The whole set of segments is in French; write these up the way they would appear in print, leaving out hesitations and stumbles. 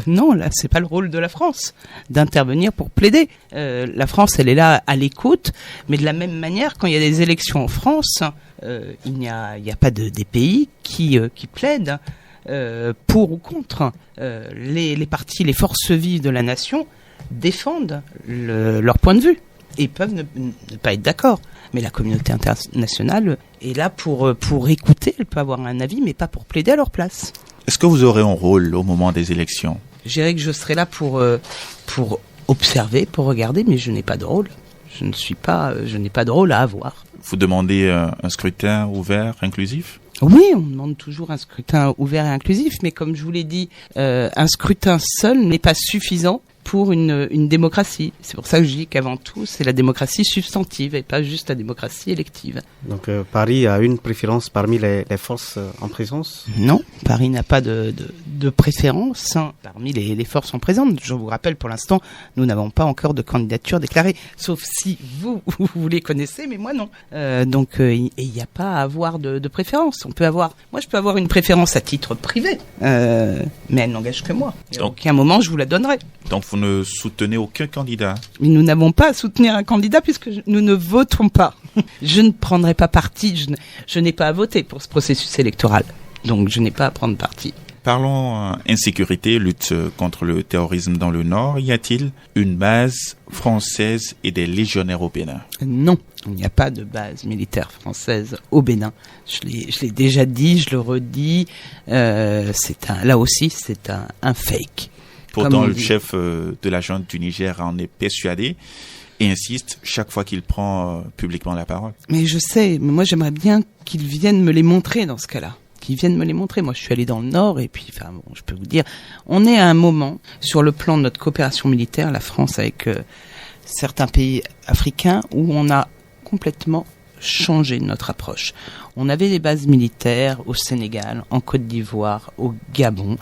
Non, là, c'est pas le rôle de la France d'intervenir pour plaider. La France, elle est là à l'écoute, mais de la même manière, quand il y a des élections en France, il n'y a pas des pays qui plaident pour ou contre. Les partis, les forces vives de la nation défendent leur point de vue et peuvent ne pas être d'accord. Mais la communauté internationale est là pour écouter, elle peut avoir un avis, mais pas pour plaider à leur place. Est-ce que vous aurez un rôle au moment des élections ? Je dirais que je serai là pour observer, pour regarder, mais je n'ai pas de rôle. Je n'ai pas de rôle à avoir. Vous demandez un scrutin ouvert, inclusif ? Oui, on demande toujours un scrutin ouvert et inclusif, mais comme je vous l'ai dit, un scrutin seul n'est pas suffisant pour une démocratie. C'est pour ça que je dis qu'avant tout, c'est la démocratie substantive et pas juste la démocratie élective. Donc Paris a une préférence parmi les forces en présence ? Non, Paris n'a pas de préférence parmi les forces en présence. Je vous rappelle, pour l'instant, nous n'avons pas encore de candidature déclarée, sauf si vous les connaissez, mais moi non. Donc il n'y a pas à avoir de préférence. Moi je peux avoir une préférence à titre privé, mais elle n'engage que moi. Et à aucun moment je vous la donnerai. Donc vous ne soutenez aucun candidat ? Mais nous n'avons pas à soutenir un candidat puisque nous ne votons pas. Je ne prendrai pas parti, je n'ai pas à voter pour ce processus électoral. Donc je n'ai pas à prendre parti. Parlons insécurité, lutte contre le terrorisme dans le Nord. Y a-t-il une base française et des légionnaires au Bénin ? Non, il n'y a pas de base militaire française au Bénin. Je l'ai déjà dit, je le redis. Là aussi, c'est un fake. Pourtant, le chef de la junte du Niger en est persuadé et insiste chaque fois qu'il prend publiquement la parole. Mais je sais, mais moi j'aimerais bien qu'ils viennent me les montrer dans ce cas-là. Qu'ils viennent me les montrer. Moi je suis allé dans le Nord et puis, je peux vous dire, on est à un moment, sur le plan de notre coopération militaire, la France avec certains pays africains, où on a complètement changé notre approche. On avait des bases militaires au Sénégal, en Côte d'Ivoire, au Gabon,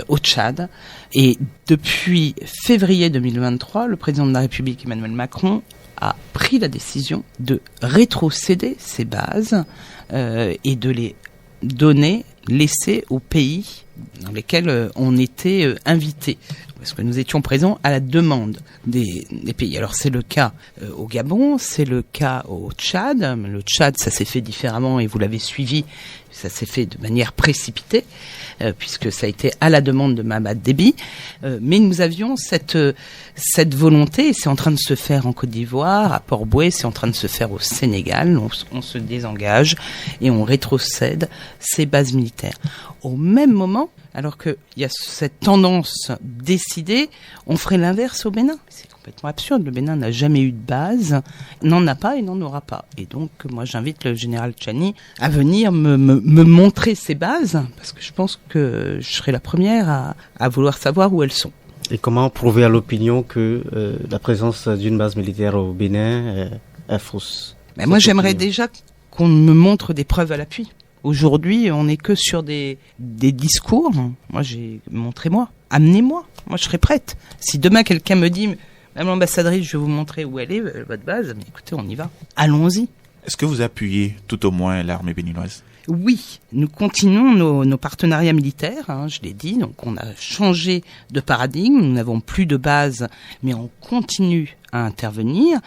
au Tchad. Et depuis février 2023, le président de la République, Emmanuel Macron, a pris la décision de rétrocéder ces bases et de les laisser aux pays dans lesquels on était invités. Parce que nous étions présents à la demande des pays. Alors c'est le cas au Gabon, c'est le cas au Tchad. Le Tchad, ça s'est fait différemment et vous l'avez suivi, ça s'est fait de manière précipitée, puisque ça a été à la demande de Mahamat Déby. Mais nous avions cette volonté, et c'est en train de se faire en Côte d'Ivoire, à Port-Bouët, c'est en train de se faire au Sénégal. On se désengage et on rétrocède ces bases militaires. Au même moment, alors qu'il y a cette tendance décidée, on ferait l'inverse au Bénin. C'est complètement absurde. Le Bénin n'a jamais eu de base, n'en a pas et n'en aura pas. Et donc, moi, j'invite le général Tchani à venir me montrer ces bases, parce que je pense que je serai la première à vouloir savoir où elles sont. Et comment prouver à l'opinion que la présence d'une base militaire au Bénin est fausse ? Moi, j'aimerais déjà qu'on me montre des preuves à l'appui. Aujourd'hui, on n'est que sur des discours. Moi, montrez-moi, amenez-moi. Moi, je serais prête. Si demain, quelqu'un me dit, Madame l'ambassadrice, je vais vous montrer où elle est, votre base, mais écoutez, on y va. Allons-y. Est-ce que vous appuyez tout au moins l'armée béninoise ? Oui, nous continuons nos partenariats militaires, je l'ai dit, donc on a changé de paradigme, nous n'avons plus de base, mais on continue à intervenir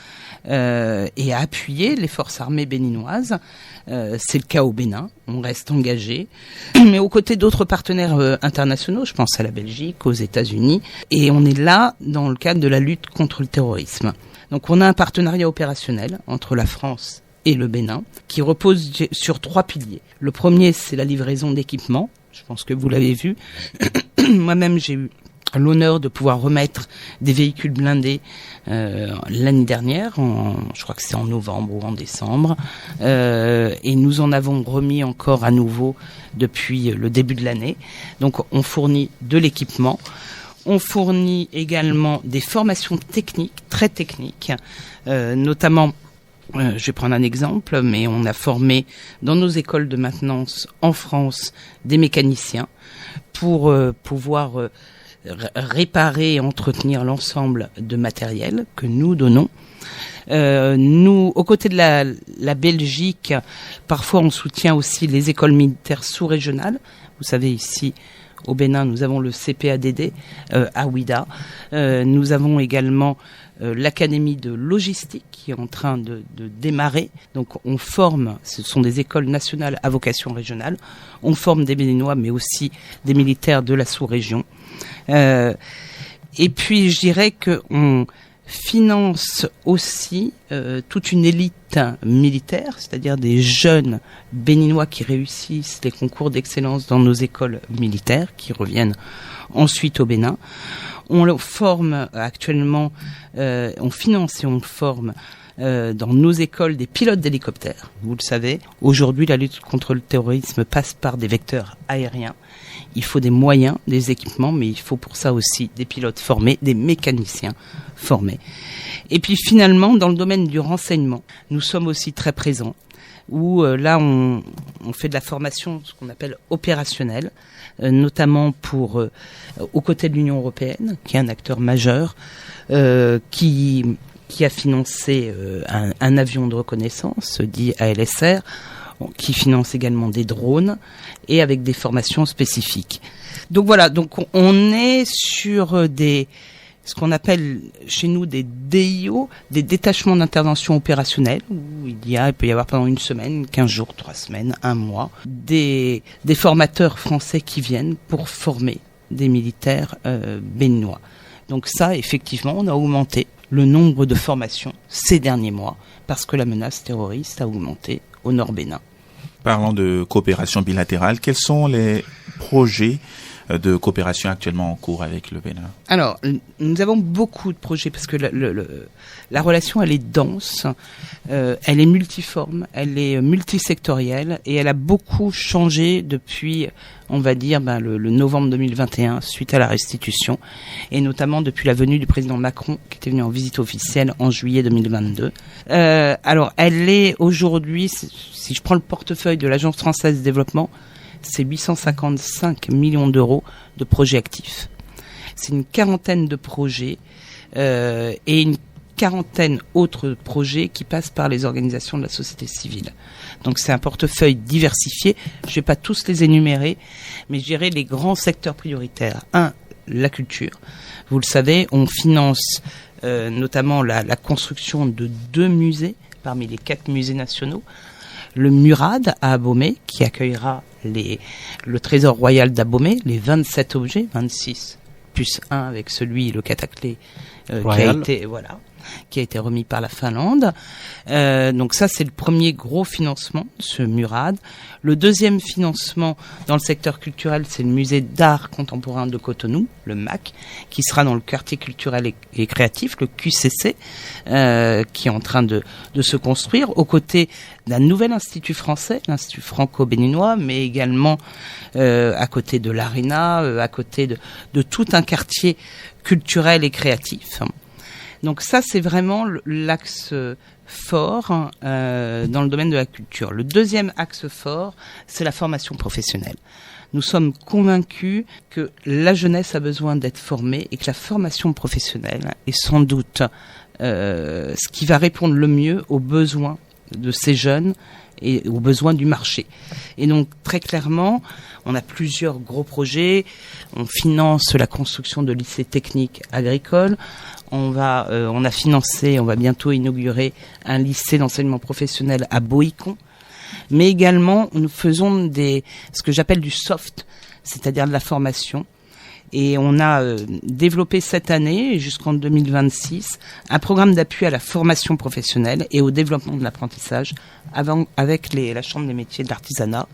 et à appuyer les forces armées béninoises. C'est le cas au Bénin, on reste engagé, mais aux côtés d'autres partenaires internationaux, je pense à la Belgique, aux États-Unis, et on est là dans le cadre de la lutte contre le terrorisme. Donc on a un partenariat opérationnel entre la France et le Bénin, qui repose sur 3 piliers. Le premier, c'est la livraison d'équipements. Je pense que vous l'avez vu. Moi-même, j'ai eu l'honneur de pouvoir remettre des véhicules blindés l'année dernière, je crois que c'est en novembre ou en décembre, et nous en avons remis encore à nouveau depuis le début de l'année. Donc on fournit de l'équipement. On fournit également des formations techniques, très techniques, notamment... je vais prendre un exemple, mais on a formé dans nos écoles de maintenance en France des mécaniciens pour pouvoir réparer et entretenir l'ensemble de matériel que nous donnons. Nous, aux côtés de la Belgique, parfois on soutient aussi les écoles militaires sous-régionales. Vous savez, ici, Au Bénin, nous avons le CPADD à Ouidah. Nous avons également l'Académie de logistique qui est en train de démarrer. Donc on forme, ce sont des écoles nationales à vocation régionale. On forme des Béninois, mais aussi des militaires de la sous-région. Et puis je dirais qu'on finance aussi toute une élite militaire, c'est-à-dire des jeunes béninois qui réussissent les concours d'excellence dans nos écoles militaires, qui reviennent ensuite au Bénin. On forme actuellement, on finance et on forme dans nos écoles des pilotes d'hélicoptères. Vous le savez, aujourd'hui la lutte contre le terrorisme passe par des vecteurs aériens. Il faut des moyens, des équipements, mais il faut pour ça aussi des pilotes formés, des mécaniciens formés. Et puis finalement, dans le domaine du renseignement, nous sommes aussi très présents, où là on fait de la formation, ce qu'on appelle opérationnelle, notamment pour aux côtés de l'Union européenne, qui est un acteur majeur, qui a financé un avion de reconnaissance, dit ALSR, qui finance également des drones et avec des formations spécifiques. Donc voilà, donc on est sur ce qu'on appelle chez nous des DIO, des détachements d'intervention opérationnelle, où il peut y avoir pendant une semaine, 15 jours, 3 semaines, 1 mois, des formateurs français qui viennent pour former des militaires béninois. Donc ça, effectivement, on a augmenté le nombre de formations ces derniers mois, parce que la menace terroriste a augmenté au Nord Bénin. Parlant de coopération bilatérale, quels sont les projets de coopération actuellement en cours avec le Bénin? Alors, nous avons beaucoup de projets parce que la relation, elle est dense, elle est multiforme, elle est multisectorielle et elle a beaucoup changé depuis, on va dire, le novembre 2021 suite à la restitution et notamment depuis la venue du président Macron qui était venu en visite officielle en juillet 2022. Alors, elle est aujourd'hui, si je prends le portefeuille de l'Agence française de développement, c'est 855 millions d'euros de projets actifs. C'est une quarantaine de projets et une quarantaine autres projets qui passent par les organisations de la société civile. Donc c'est un portefeuille diversifié. Je ne vais pas tous les énumérer, mais je dirais les grands secteurs prioritaires. 1, la culture. Vous le savez, on finance notamment la construction de 2 musées parmi les 4 musées nationaux. Le Murad à Abomey, qui accueillera le trésor royal d'Abomey, les 27 objets, 26 plus 1 avec celui, le cataclé, qui a été remis par la Finlande. Donc ça, c'est le premier gros financement, ce Murad. Le deuxième financement dans le secteur culturel, c'est le musée d'art contemporain de Cotonou, le MAC, qui sera dans le quartier culturel et créatif, le QCC, qui est en train de se construire, aux côtés d'un nouvel institut français, l'Institut franco-béninois, mais également à côté de l'Arena, à côté de tout un quartier culturel et créatif. Donc ça, c'est vraiment l'axe fort dans le domaine de la culture. Le deuxième axe fort, c'est la formation professionnelle. Nous sommes convaincus que la jeunesse a besoin d'être formée et que la formation professionnelle est sans doute ce qui va répondre le mieux aux besoins de ces jeunes et aux besoins du marché. Et donc, très clairement, on a plusieurs gros projets. On finance la construction de lycées techniques agricoles. On va bientôt inaugurer un lycée d'enseignement professionnel à Boïcon. Mais également, nous faisons ce que j'appelle du soft, c'est-à-dire de la formation. Et on a développé cette année, jusqu'en 2026, un programme d'appui à la formation professionnelle et au développement de l'apprentissage avec la Chambre des métiers de l'artisanat.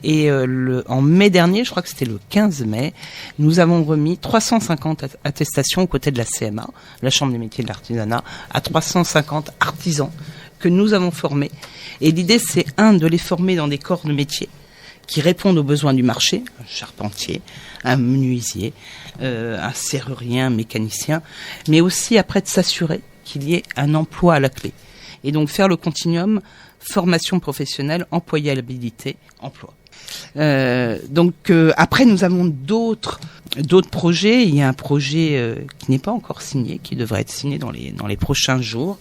Et en mai dernier, je crois que c'était le 15 mai, nous avons remis 350 attestations aux côtés de la CMA, la Chambre des métiers de l'artisanat, à 350 artisans que nous avons formés. Et l'idée, c'est de les former dans des corps de métier qui répondent aux besoins du marché, un charpentier, un menuisier, un serrurier, un mécanicien, mais aussi après de s'assurer qu'il y ait un emploi à la clé. Et donc faire le continuum formation professionnelle, employabilité, emploi. Après, nous avons d'autres projets. Il y a un projet qui n'est pas encore signé, qui devrait être signé dans les prochains jours.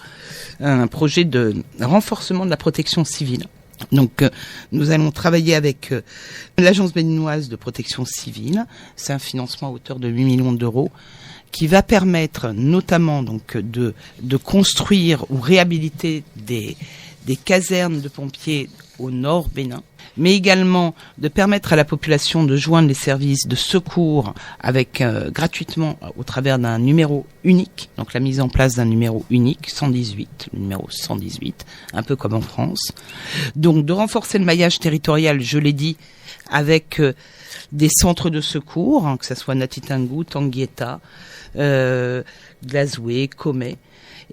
Un projet de renforcement de la protection civile Donc, nous allons travailler avec l'Agence béninoise de protection civile. C'est un financement à hauteur de 8 millions d'euros qui va permettre notamment donc de construire ou réhabiliter des casernes de pompiers au nord Bénin, mais également de permettre à la population de joindre les services de secours avec gratuitement au travers d'un numéro unique, donc la mise en place d'un numéro unique, 118, le numéro 118, un peu comme en France. Donc de renforcer le maillage territorial, je l'ai dit, avec des centres de secours, hein, que ce soit Natitingou, Tanguieta, Glazoué, Comé,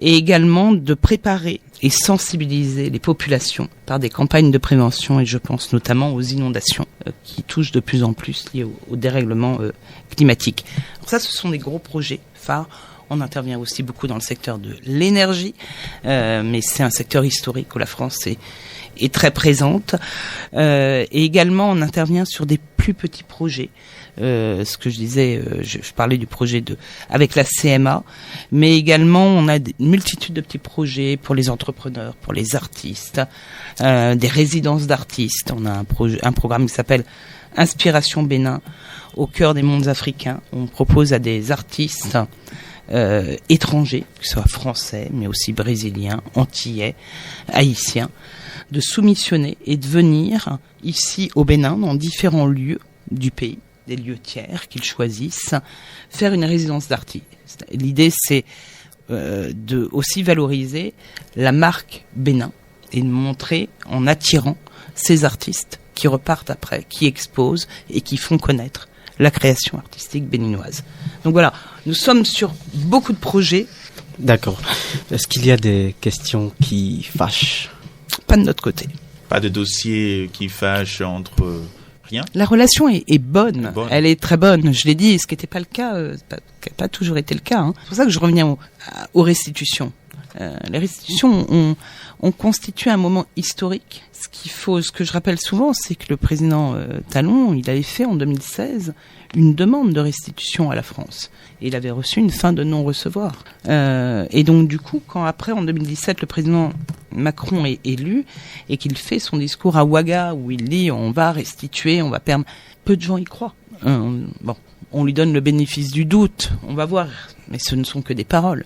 et également de préparer et sensibiliser les populations par des campagnes de prévention, et je pense notamment aux inondations qui touchent de plus en plus liées au dérèglement climatique. Alors ça, ce sont des gros projets phares. On intervient aussi beaucoup dans le secteur de l'énergie, mais c'est un secteur historique où la France est très présente. Et également, on intervient sur des plus petits projets. Ce que je disais, je parlais du projet avec la CMA, mais également on a une multitude de petits projets pour les entrepreneurs, pour les artistes, des résidences d'artistes. On a un programme qui s'appelle Inspiration Bénin, au cœur des mondes africains. On propose à des artistes étrangers, que ce soit français, mais aussi brésiliens, antillais, haïtiens, de soumissionner et de venir ici au Bénin, dans différents lieux du pays, des lieux tiers qu'ils choisissent, faire une résidence d'artistes. L'idée, c'est de aussi valoriser la marque Bénin et de montrer en attirant ces artistes qui repartent après, qui exposent et qui font connaître la création artistique béninoise. Donc voilà, nous sommes sur beaucoup de projets. D'accord. Est-ce qu'il y a des questions qui fâchent? Pas de notre côté. Pas de dossier qui fâche entre... Rien. La relation est bonne. Elle est très bonne. Je l'ai dit, ce qui n'était pas le cas, qui n'a pas toujours été le cas. Hein. C'est pour ça que je reviens aux restitutions. Les restitutions ont constitué un moment historique. Ce que je rappelle souvent, c'est que le président Talon, il avait fait en 2016 une demande de restitution à la France. Et il avait reçu une fin de non-recevoir. Et donc du coup, quand après, en 2017, le président Macron est élu et qu'il fait son discours à Ouaga où il dit on va restituer, on va permettre, peu de gens y croient. On lui donne le bénéfice du doute, on va voir, mais ce ne sont que des paroles.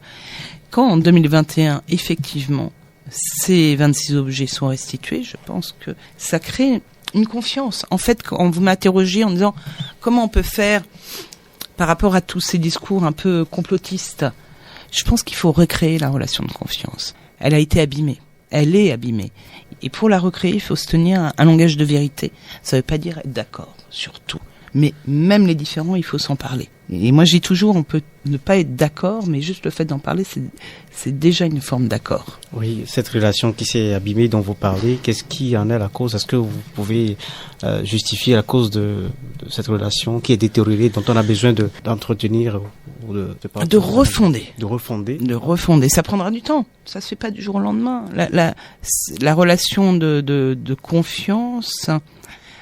Quand en 2021, effectivement, ces 26 objets sont restitués, je pense que ça crée une confiance. En fait, quand vous m'interrogez en disant comment on peut faire par rapport à tous ces discours un peu complotistes, je pense qu'il faut recréer la relation de confiance. Elle a été abîmée. Elle est abîmée. Et pour la recréer, il faut se tenir à un langage de vérité. Ça ne veut pas dire être d'accord sur tout. Mais même les différends, il faut s'en parler. Et moi, je dis toujours, on peut ne pas être d'accord, mais juste le fait d'en parler, c'est déjà une forme d'accord. Oui, cette relation qui s'est abîmée dont vous parlez, qu'est-ce qui en est la cause? Est-ce que vous pouvez justifier la cause de cette relation qui est détériorée, dont on a besoin d'entretenir ou de refonder? De refonder. Ça prendra du temps. Ça se fait pas du jour au lendemain. La relation de confiance...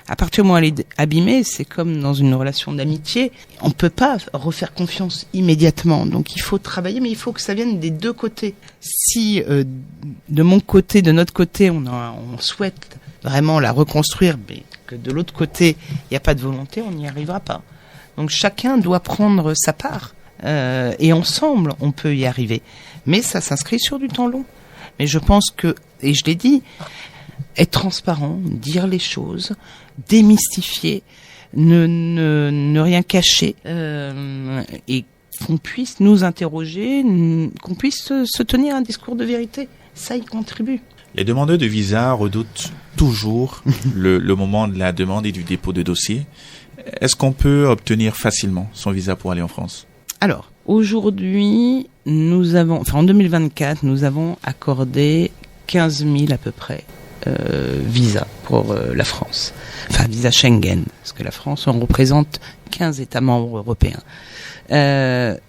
À partir du moment où elle est abîmée, c'est comme dans une relation d'amitié. On ne peut pas refaire confiance immédiatement. Donc il faut travailler, mais il faut que ça vienne des deux côtés. Si de mon côté, de notre côté, on souhaite vraiment la reconstruire, mais que de l'autre côté, il n'y a pas de volonté, on n'y arrivera pas. Donc chacun doit prendre sa part. Et ensemble, on peut y arriver. Mais ça s'inscrit sur du temps long. Mais je pense que, et je l'ai dit, être transparent, dire les choses, démystifier, ne rien cacher, et qu'on puisse nous interroger, qu'on puisse se tenir un discours de vérité. Ça y contribue. Les demandeurs de visa redoutent toujours le moment de la demande et du dépôt de dossier. Est-ce qu'on peut obtenir facilement son visa pour aller en France? Alors, aujourd'hui, en 2024, nous avons accordé 15 000 à peu près visa pour la France. Enfin, visa Schengen, parce que la France, on représente 15 États membres européens.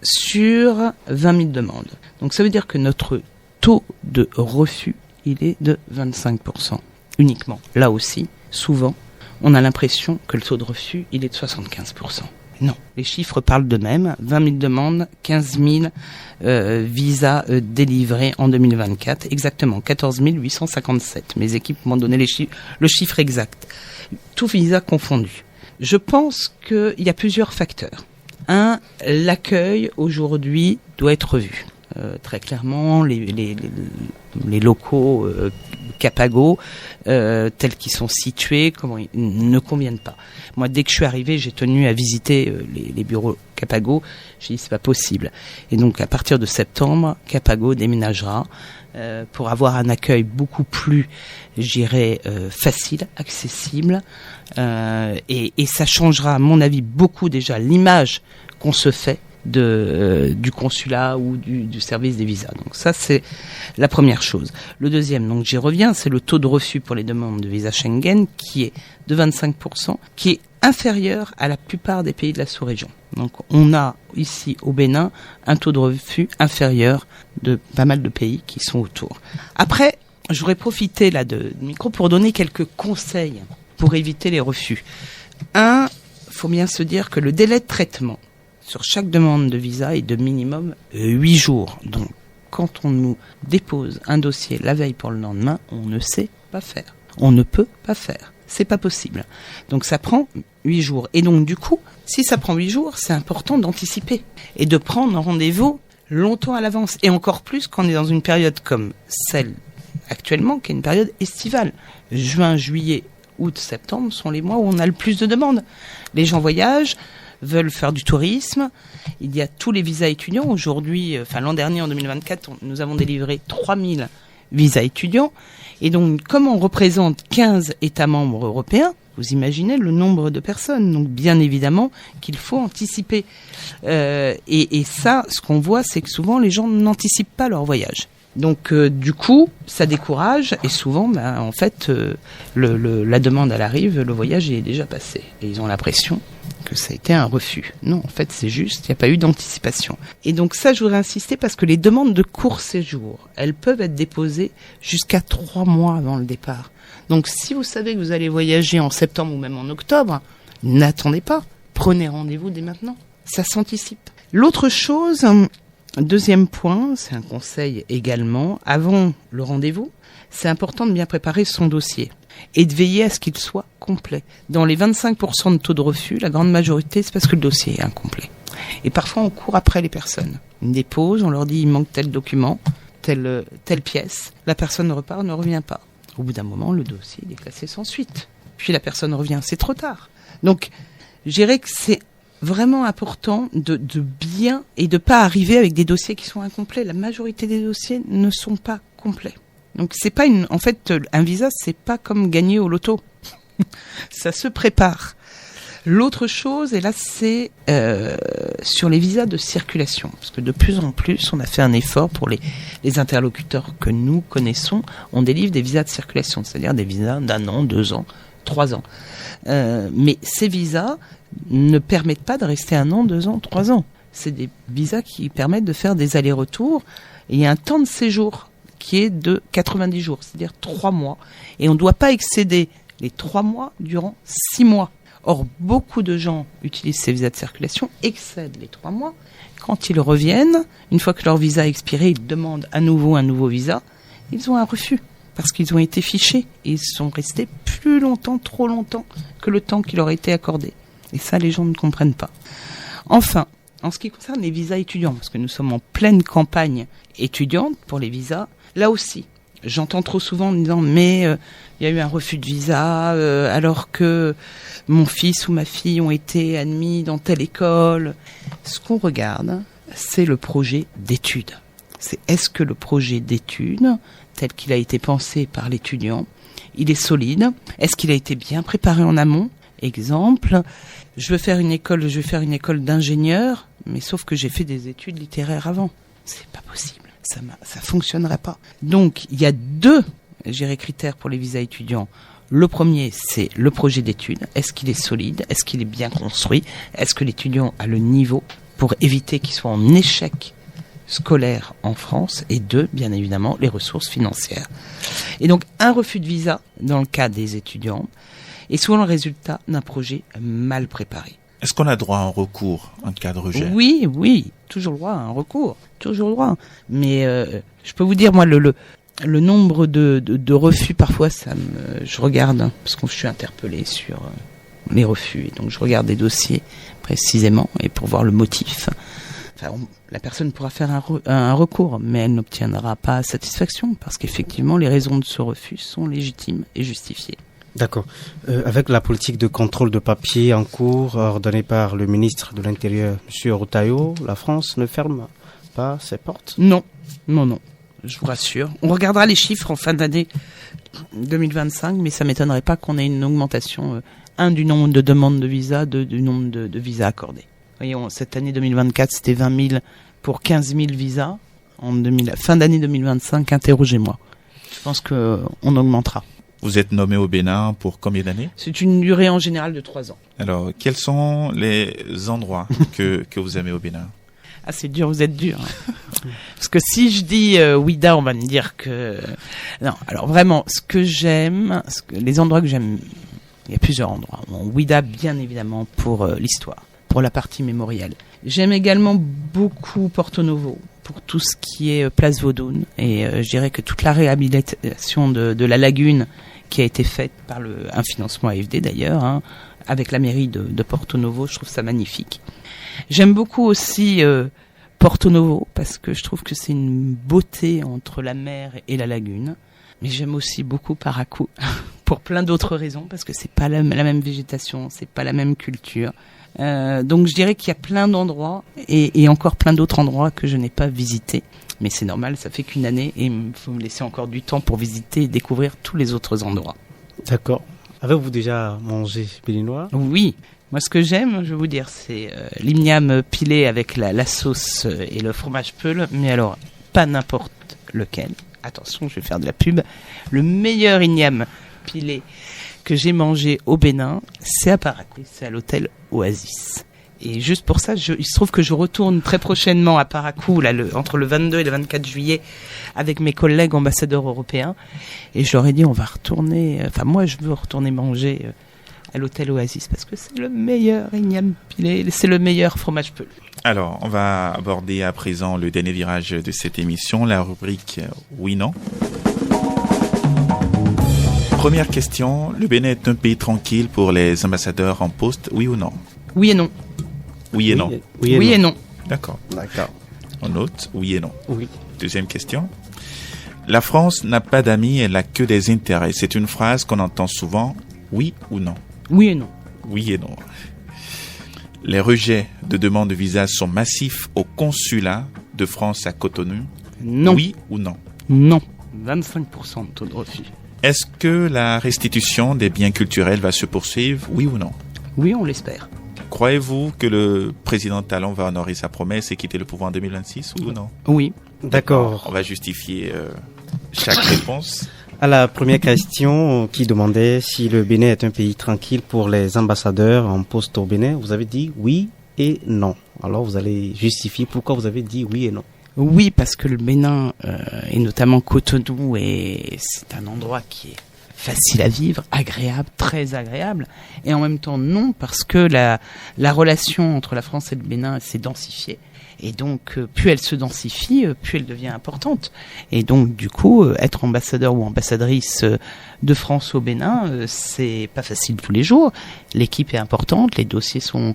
Sur 20 000 demandes. Donc ça veut dire que notre taux de refus, il est de 25% uniquement. Là aussi, souvent, on a l'impression que le taux de refus, il est de 75%. Non, les chiffres parlent d'eux-mêmes. 20 000 demandes, 15 000 visas délivrés en 2024. Exactement, 14 857. Mes équipes m'ont donné le chiffre exact. Tout visa confondu. Je pense qu'il y a plusieurs facteurs. Un, l'accueil aujourd'hui doit être revu. Très clairement, les locaux Capago, tels qu'ils sont situés, ne conviennent pas. Moi, dès que je suis arrivée, j'ai tenu à visiter les bureaux Capago. J'ai dit, c'est pas possible. Et donc, à partir de septembre, Capago déménagera pour avoir un accueil beaucoup plus, facile, accessible. Et ça changera, à mon avis, beaucoup déjà l'image qu'on se fait du consulat ou du service des visas. Donc ça, c'est la première chose. Le deuxième, donc j'y reviens, c'est le taux de refus pour les demandes de visa Schengen qui est de 25%, qui est inférieur à la plupart des pays de la sous-région. Donc on a ici au Bénin un taux de refus inférieur de pas mal de pays qui sont autour. Après, je voudrais profiter là de micro pour donner quelques conseils pour éviter les refus. Un, faut bien se dire que le délai de traitement sur chaque demande de visa est de minimum 8 jours. Donc, quand on nous dépose un dossier la veille pour le lendemain, on ne sait pas faire. On ne peut pas faire. C'est pas possible. Donc, ça prend 8 jours. Et donc, du coup, si ça prend 8 jours, c'est important d'anticiper et de prendre rendez-vous longtemps à l'avance. Et encore plus quand on est dans une période comme celle actuellement, qui est une période estivale. Juin, juillet, août, septembre sont les mois où on a le plus de demandes. Les gens voyagent, veulent faire du tourisme. Il y a tous les visas étudiants. Aujourd'hui, l'an dernier, en 2024, nous avons délivré 3000 visas étudiants. Et donc, comme on représente 15 États membres européens, vous imaginez le nombre de personnes. Donc, bien évidemment qu'il faut anticiper. Et ça, ce qu'on voit, c'est que souvent, les gens n'anticipent pas leur voyage. Donc, du coup, ça décourage. Et souvent, en fait, la demande, elle arrive, le voyage est déjà passé. Et ils ont l'impression que ça a été un refus. Non, en fait, c'est juste, il n'y a pas eu d'anticipation. Et donc ça, je voudrais insister parce que les demandes de court séjour, elles peuvent être déposées jusqu'à 3 mois avant le départ. Donc si vous savez que vous allez voyager en septembre ou même en octobre, n'attendez pas. Prenez rendez-vous dès maintenant. Ça s'anticipe. L'autre chose, deuxième point, c'est un conseil également, avant le rendez-vous, c'est important de bien préparer son dossier et de veiller à ce qu'il soit complet. Dans les 25% de taux de refus, la grande majorité, c'est parce que le dossier est incomplet. Et parfois, on court après les personnes. Ils déposent, on leur dit il manque tel document, telle pièce. La personne ne repart, ne revient pas. Au bout d'un moment, le dossier est classé sans suite. Puis la personne revient, c'est trop tard. Donc, je dirais que c'est vraiment important de bien et de pas arriver avec des dossiers qui sont incomplets. La majorité des dossiers ne sont pas complets. Donc c'est pas en fait, un visa, c'est pas comme gagner au loto. Ça se prépare. L'autre chose, et là c'est sur les visas de circulation, parce que de plus en plus, on a fait un effort pour les interlocuteurs que nous connaissons, on délivre des visas de circulation, c'est-à-dire des visas d'1 an, 2 ans, 3 ans. Mais ces visas ne permettent pas de rester 1 an, 2 ans, 3 ans. C'est des visas qui permettent de faire des allers-retours, et il y a un temps de séjour qui est de 90 jours, c'est-à-dire 3 mois. Et on ne doit pas excéder les 3 mois durant 6 mois. Or, beaucoup de gens utilisent ces visas de circulation, excèdent les 3 mois. Quand ils reviennent, une fois que leur visa a expiré, ils demandent à nouveau un nouveau visa. Ils ont un refus, parce qu'ils ont été fichés. Et ils sont restés plus longtemps, trop longtemps, que le temps qui leur a été accordé. Et ça, les gens ne comprennent pas. Enfin, en ce qui concerne les visas étudiants, parce que nous sommes en pleine campagne étudiante pour les visas, là aussi, j'entends trop souvent en me disant mais il y a eu un refus de visa alors que mon fils ou ma fille ont été admis dans telle école. Ce qu'on regarde, c'est le projet d'études. Est-ce que le projet d'études, tel qu'il a été pensé par l'étudiant, il est solide? Est-ce qu'il a été bien préparé en amont? Exemple, je vais faire une école d'ingénieur, mais sauf que j'ai fait des études littéraires avant. C'est pas possible. Ça fonctionnerait pas. Donc, il y a 2, critères pour les visas étudiants. Le premier, c'est le projet d'études. Est-ce qu'il est solide? Est-ce qu'il est bien construit? Est-ce que l'étudiant a le niveau pour éviter qu'il soit en échec scolaire en France? Et 2, bien évidemment, les ressources financières. Et donc, un refus de visa, dans le cas des étudiants, est souvent le résultat d'un projet mal préparé. Est-ce qu'on a droit à un recours en cas de rejet? Oui, toujours le droit à un recours, toujours le droit. Mais je peux vous dire, moi, le nombre de refus, parfois, je regarde, parce que je suis interpellé sur les refus, et donc je regarde des dossiers précisément, et pour voir le motif. Enfin, la personne pourra faire un recours, mais elle n'obtiendra pas satisfaction, parce qu'effectivement, les raisons de ce refus sont légitimes et justifiées. D'accord. Avec la politique de contrôle de papier en cours ordonnée par le ministre de l'Intérieur, M. Rutailleau, la France ne ferme pas ses portes? Non, je vous rassure. On regardera les chiffres en fin d'année 2025, mais ça m'étonnerait pas qu'on ait une augmentation, du nombre de demandes de visa, du nombre de visas accordés. Voyons, cette année 2024, c'était 20 000 pour 15 000 visas. Fin d'année 2025, interrogez-moi. Je pense qu'on augmentera. Vous êtes nommé au Bénin pour combien d'années? C'est une durée en général de 3 ans. Alors, quels sont les endroits que vous aimez au Bénin? Ah, c'est dur, vous êtes dur. Hein. Parce que si je dis Ouida, on va me dire que... Non, alors vraiment, les endroits que j'aime, il y a plusieurs endroits. Bon, Ouida, bien évidemment, pour l'histoire, pour la partie mémorielle. J'aime également beaucoup Porto Novo, pour tout ce qui est Place Vaudoun. Et je dirais que toute la réhabilitation de la lagune qui a été faite par un financement AFD d'ailleurs, hein, avec la mairie de Porto Novo, je trouve ça magnifique. J'aime beaucoup aussi Porto Novo parce que je trouve que c'est une beauté entre la mer et la lagune. Mais j'aime aussi beaucoup Paracou pour plein d'autres raisons parce que c'est pas la même végétation, c'est pas la même culture. Donc je dirais qu'il y a plein d'endroits et encore plein d'autres endroits que je n'ai pas visités. Mais c'est normal, ça fait qu'une année et il faut me laisser encore du temps pour visiter et découvrir tous les autres endroits. D'accord. Avez-vous déjà mangé béninois? Oui. Moi, ce que j'aime, je vais vous dire, c'est l'igname pilé avec la sauce et le fromage peul. Mais alors, pas n'importe lequel. Attention, je vais faire de la pub. Le meilleur igname pilé que j'ai mangé au Bénin, c'est à Paracou. C'est à l'hôtel Oasis. Et juste pour ça, il se trouve que je retourne très prochainement à Paracou, là, entre le 22 et le 24 juillet, avec mes collègues ambassadeurs européens. Et je leur ai dit, on va retourner, moi, je veux retourner manger à l'hôtel Oasis, parce que c'est le meilleur igname pilé, c'est le meilleur fromage peul. Alors, on va aborder à présent le dernier virage de cette émission, la rubrique Oui/Non. Première question, le Bénin est un pays tranquille pour les ambassadeurs en poste, oui ou non? Oui et non. Oui et non. Oui et non. D'accord. On note, oui et non. Oui. Deuxième question. La France n'a pas d'amis, elle n'a que des intérêts. C'est une phrase qu'on entend souvent, oui ou non? Oui et non. Oui et non. Les rejets de demandes de visa sont massifs au consulat de France à Cotonou? Non. Oui ou non? Non. 25% de taux de refus. Est-ce que la restitution des biens culturels va se poursuivre? Oui ou non? Oui, on l'espère. Croyez-vous que le président Talon va honorer sa promesse et quitter le pouvoir en 2026, oui ou non? Oui. D'accord. On va justifier chaque réponse. À la première question qui demandait si le Bénin est un pays tranquille pour les ambassadeurs en poste au Bénin, vous avez dit oui et non. Alors vous allez justifier pourquoi vous avez dit oui et non. Oui, parce que le Bénin, et notamment Cotonou, c'est un endroit qui est facile à vivre, agréable, très agréable, et en même temps non, parce que la relation entre la France et le Bénin s'est densifiée. Et donc, plus elle se densifie, plus elle devient importante. Et donc, du coup, être ambassadeur ou ambassadrice de France au Bénin, c'est pas facile tous les jours. L'équipe est importante, les dossiers sont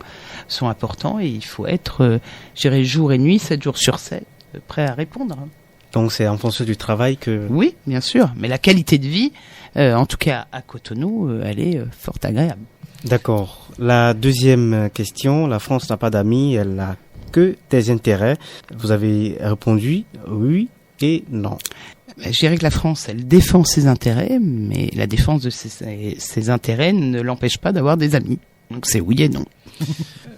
importants, et il faut être, je dirais, jour et nuit, 7 jours sur 7, prêt à répondre. Donc, c'est en fonction du travail que... Oui, bien sûr. Mais la qualité de vie, en tout cas à Cotonou, elle est fort agréable. D'accord. La deuxième question, la France n'a pas d'amis, elle n'a que des intérêts. Vous avez répondu oui et non. Je dirais que la France, elle défend ses intérêts, mais la défense de ses intérêts ne l'empêche pas d'avoir des amis. Donc c'est oui et non.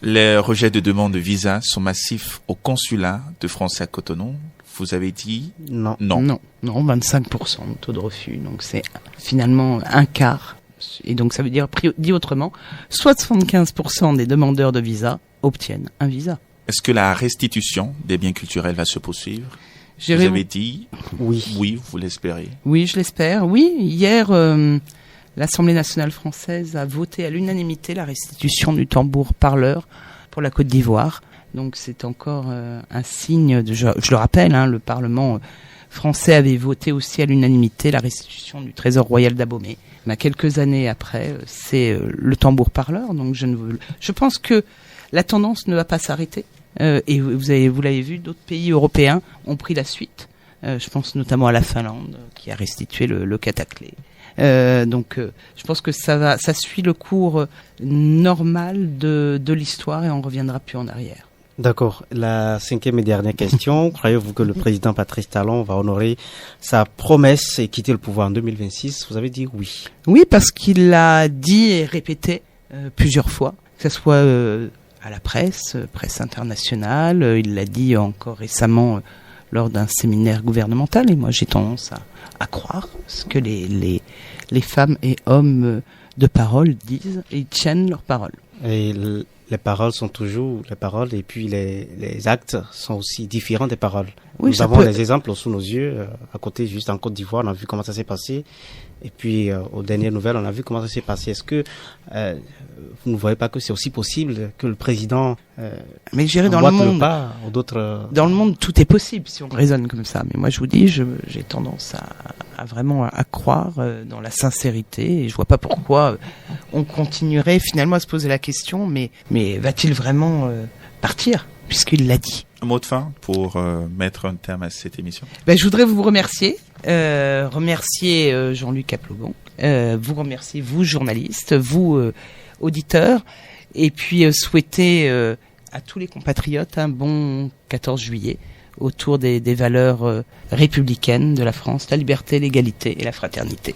Les rejets de demandes de visa sont massifs au consulat de France à Cotonou. Vous avez dit non. Non, 25% de taux de refus. Donc c'est finalement un quart. Et donc ça veut dire, dit autrement, 75% des demandeurs de visa obtiennent un visa. Est-ce que la restitution des biens culturels va se poursuivre? Vous avez dit oui. Oui, vous l'espérez? Oui, je l'espère. Oui, hier, l'Assemblée nationale française a voté à l'unanimité la restitution du tambour parleur pour la Côte d'Ivoire. Donc c'est encore un signe, je le rappelle, le Parlement français avait voté aussi à l'unanimité la restitution du trésor royal d'Abomey. Mais quelques années après, c'est le tambour parleur. Donc je pense que la tendance ne va pas s'arrêter. Et vous l'avez vu, d'autres pays européens ont pris la suite. Je pense notamment à la Finlande qui a restitué le cataclé. Donc je pense que ça suit le cours normal de l'histoire et on reviendra plus en arrière. D'accord. La 5e et dernière question. Croyez-vous que le président Patrice Talon va honorer sa promesse et quitter le pouvoir en 2026? Vous avez dit oui. Oui, parce qu'il l'a dit et répété plusieurs fois, que ce soit à la presse internationale, il l'a dit encore récemment lors d'un séminaire gouvernemental, et moi j'ai tendance à croire ce que les femmes et hommes de parole disent, et ils tiennent leurs paroles. Et les paroles sont toujours les paroles, et puis les actes sont aussi différents des paroles. Oui, nous avons les exemples sous nos yeux, à côté, juste en Côte d'Ivoire, on a vu comment ça s'est passé. Et puis, aux dernières nouvelles, on a vu comment ça s'est passé. Est-ce que vous ne voyez pas que c'est aussi possible que le président mais je dirais dans le monde, pas, ou d'autres... Dans le monde, tout est possible si on raisonne comme ça. Mais moi, je vous dis, j'ai tendance à vraiment à croire dans la sincérité. Et je vois pas pourquoi on continuerait finalement à se poser la question, mais va-t-il vraiment partir, puisqu'il l'a dit? Un mot de fin pour mettre un terme à cette émission. Je voudrais vous remercier. Remercier Jean-Luc Aplogon, vous remercier, vous journalistes, vous auditeurs, et puis souhaiter à tous les compatriotes un bon 14 juillet autour des valeurs républicaines de la France, la liberté, l'égalité et la fraternité.